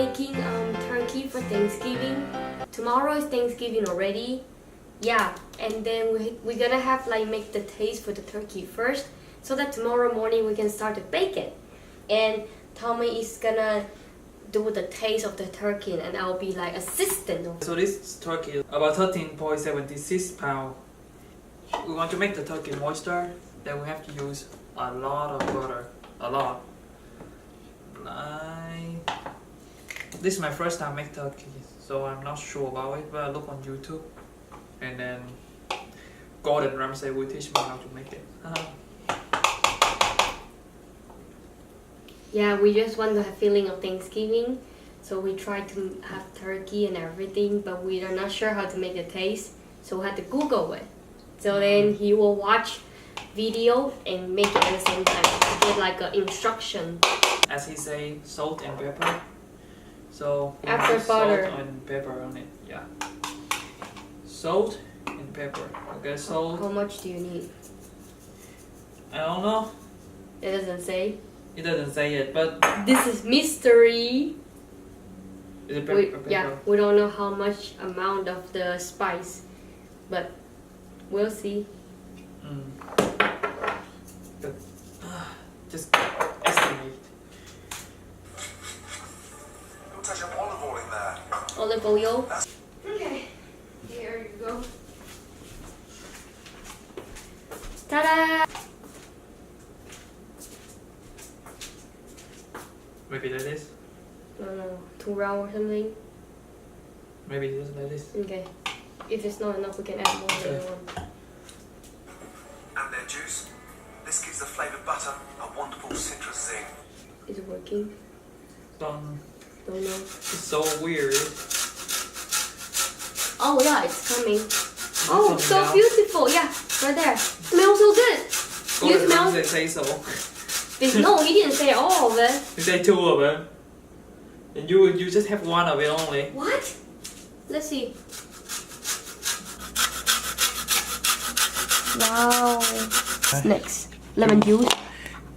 making turkey for Thanksgiving. Tomorrow is Thanksgiving already. Yeah, and then we're gonna have like make the taste for the turkey first, so that tomorrow morning we can start to bake it. And Tommy is gonna do the taste of the turkey, and I'll be like assistant. So this turkey is about 13.76 pounds. We want to make the turkey moisture, then we have to use a lot of butter. A lot. This is my first time make turkey, so I'm not sure about it, but I look on YouTube, and then Gordon Ramsay will teach me how to make it. Yeah, we just want the feeling of Thanksgiving, so we try to have turkey and everything, but we are not sure how to make the taste, so we had to Google it. So then he will watch video and make it at the same time to get like an instruction. As he say, salt and pepper. So after butter. Salt and pepper on it. Yeah. Salt and pepper. Okay, salt. How much do you need? I don't know. It doesn't say. It doesn't say it, but this is mystery. Is it pepper? Yeah, we don't know how much amount of the spice, but we'll see. But, just estimate. Don't touch some olive oil in there. Olive oil. Okay, here you go. Ta-da! Maybe like this. I don't know, 2 round or something. Maybe just like this. Okay. If it's not enough, we can add more later on. And their juice. This gives the flavoured butter a wonderful citrus zing. Is it working? Don't Don't know. It's so weird. Oh yeah, it's coming. Oh, so now. beautiful. Yeah, right there. Smells so good. You Gordon smell? Ramsay say so. No, he didn't say all of it. You say 2 of them. And you just have 1 of it only. What? Let's see. Wow. Next, lemon juice.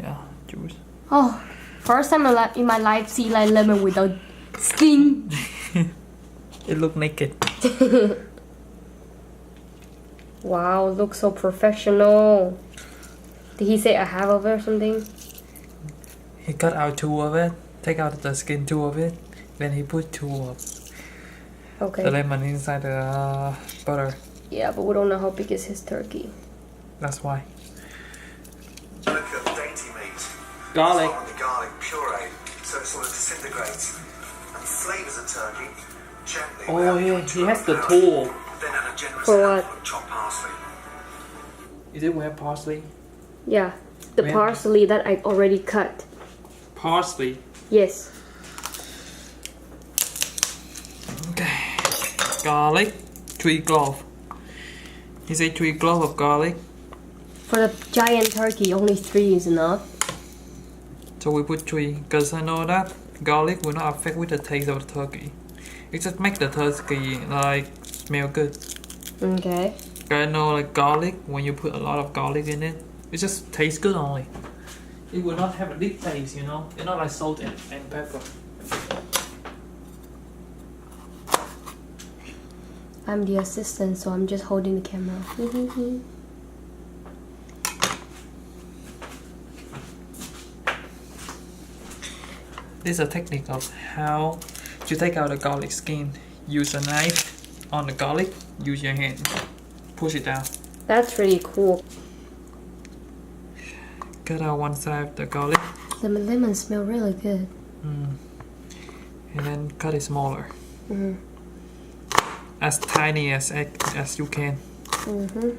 Yeah, juice. Oh, first time in my life see like lemon without skin. It look naked. Wow, looks so professional. Did he say a half of it or something? He cut out 2 of it, take out the skin 2 of it, then he put 2 of Okay. the lemon inside the butter. Yeah, but we don't know how big is his turkey. That's why. Delicate, dainty meat. Garlic. It's on the garlic puree, so it sort of disintegrates and flavours the turkey gently. Oh without yeah, going he too has the overpowering. tool. Then add a generous For what? handful of chopped parsley. Is it we have parsley? Yeah, the Where? parsley that I already cut. Parsley. Yes. Okay. Garlic. 3 cloves. He said 3 cloves of garlic. For the giant turkey, only 3 is enough. So we put 3 because I know that garlic will not affect with the taste of the turkey. It just make the turkey like smell good. Okay. I know like garlic, when you put a lot of garlic in it, it just tastes good only. It will not have a deep taste, you know. It's not like salt and pepper. I'm the assistant, so I'm just holding the camera. This is a technique of how to take out the garlic skin. Use a knife on the garlic, use your hand, push it down. That's really cool. Cut out one side of the garlic. The lemon smell really good. And then cut it smaller. Mm-hmm. As tiny as you can. Mm-hmm.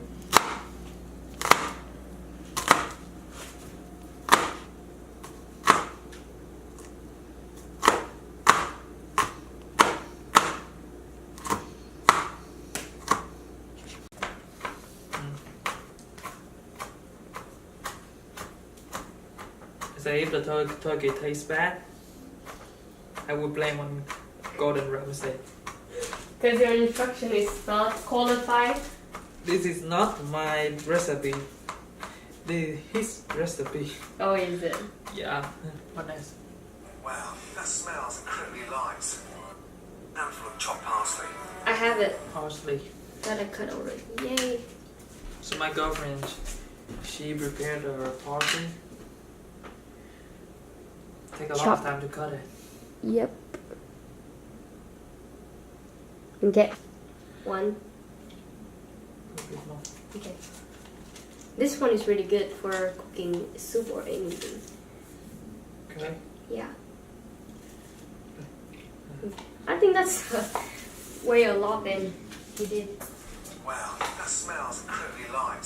Say if the turkey tastes bad, I will blame on Gordon Ramsay. Because your instruction is not qualified. This is not my recipe. This is his recipe. Oh, is it? Yeah. What else? Wow, that smells incredibly light. And full of chopped parsley. I have it. Parsley. That I cut already. Yay. So my girlfriend, she prepared her parsley. Take a lot of time to cut it. Yep. Okay. One. A bit more. Okay. This one is really good for cooking soup or anything. Okay. Yeah. I think that's way a lot than he did. Wow, that smells incredibly light.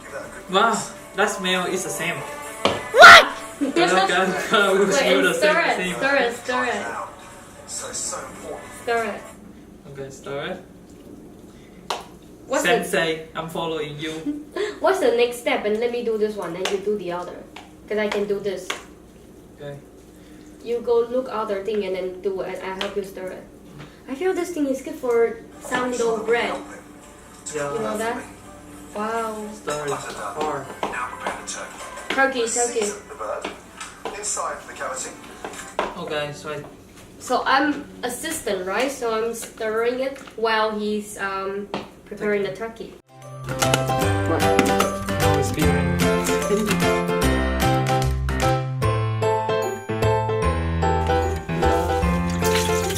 Give that a good Wow, mix. that smell is the same. What? We smell the same. Stir it. Now, so important. Stir it. Okay, stir it. What's Sensei, I'm following you. What's the next step? And let me do this one, and you do the other. Because I can do this. Okay. You go look other thing and then do it, and I help you stir it. I feel this thing is good for sourdough bread. Yeah. You know that? Wow. Stir it hard. Now prepare the turkey. Turkey. Season the bird. Inside the cavity. Okay, So I'm assistant, right? So I'm stirring it while he's preparing the turkey. What? now it's being.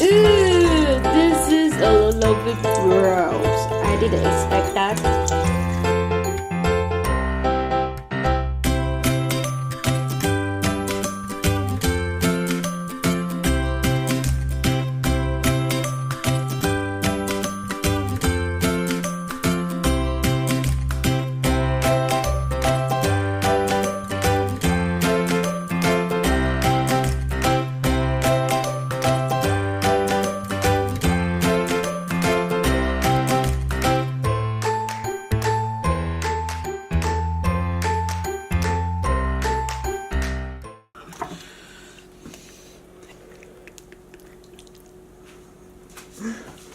Ooh, this is a little bit gross. I didn't expect that.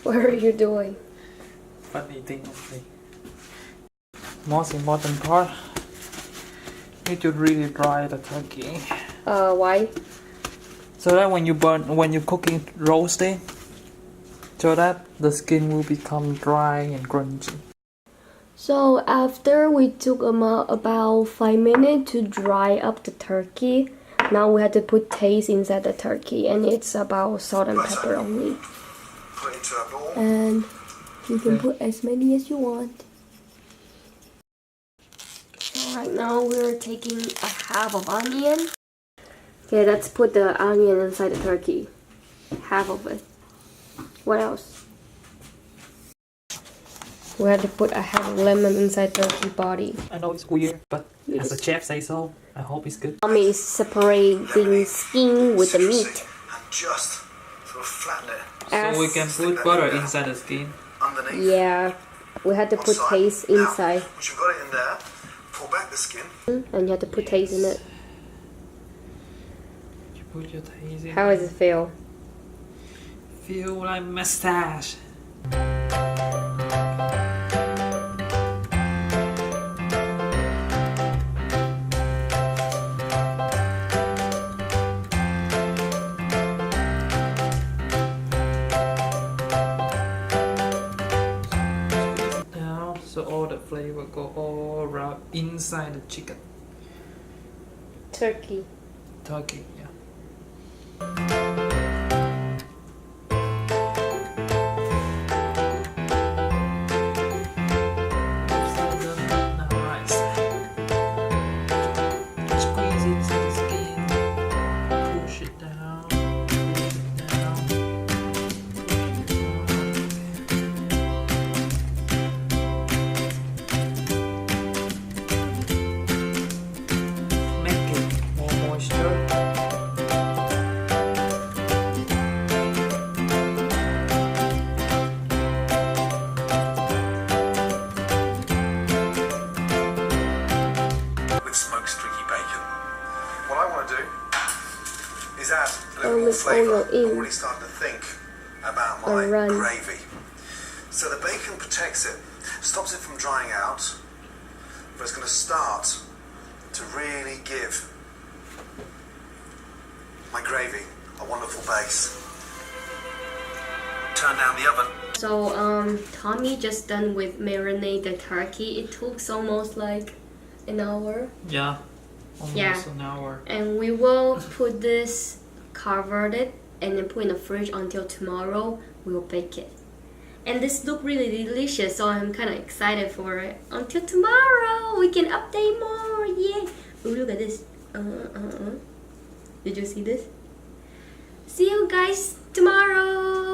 What are you doing? Funny thing only. Most important part, you should really dry the turkey. Why? So that when you cooking roasting, so that the skin will become dry and crunchy. So after we took about 5 minutes to dry up the turkey, now we had to put taste inside the turkey, and it's about salt and pepper only. Put it into a bowl. And you can put as many as you want. So right now we're taking a half of onion. Okay, let's put the onion inside the turkey. Half of it. What else? We had to put a half of lemon inside turkey body. I know it's weird, but Yes. as the chef say so, I hope it's good. Mommy is separating skin with the meat. And just sort of flatten it So we can put butter inside the skin. underneath. Yeah, we had to One put side. taste Now, inside. once you've got it in there, pull back the skin. And you had to put taste in it. You put your taste in. How does it feel? Feel like mustache. So all the flavor go all around inside the chicken. Turkey. Turkey, yeah. Now rice. Squeeze it to the skin. Push it down. Push it down. Make it more moisture. With smoked streaky bacon. What I want to do is add a little more Olive flavour. oil in. I'm already starting to think about my Or run. gravy. So the bacon protects it, stops it from drying out, but it's going to start to really give my gravy a wonderful base. Turn down the oven. So Tommy just done with marinate the turkey. It took almost like an hour. Yeah, almost an hour. And we will put this, covered it, and then put in the fridge until tomorrow. We will bake it. And this look really delicious, so I'm kind of excited for it. Until tomorrow, we can update more. Yeah. Ooh, look at this. Did you see this? See you guys tomorrow.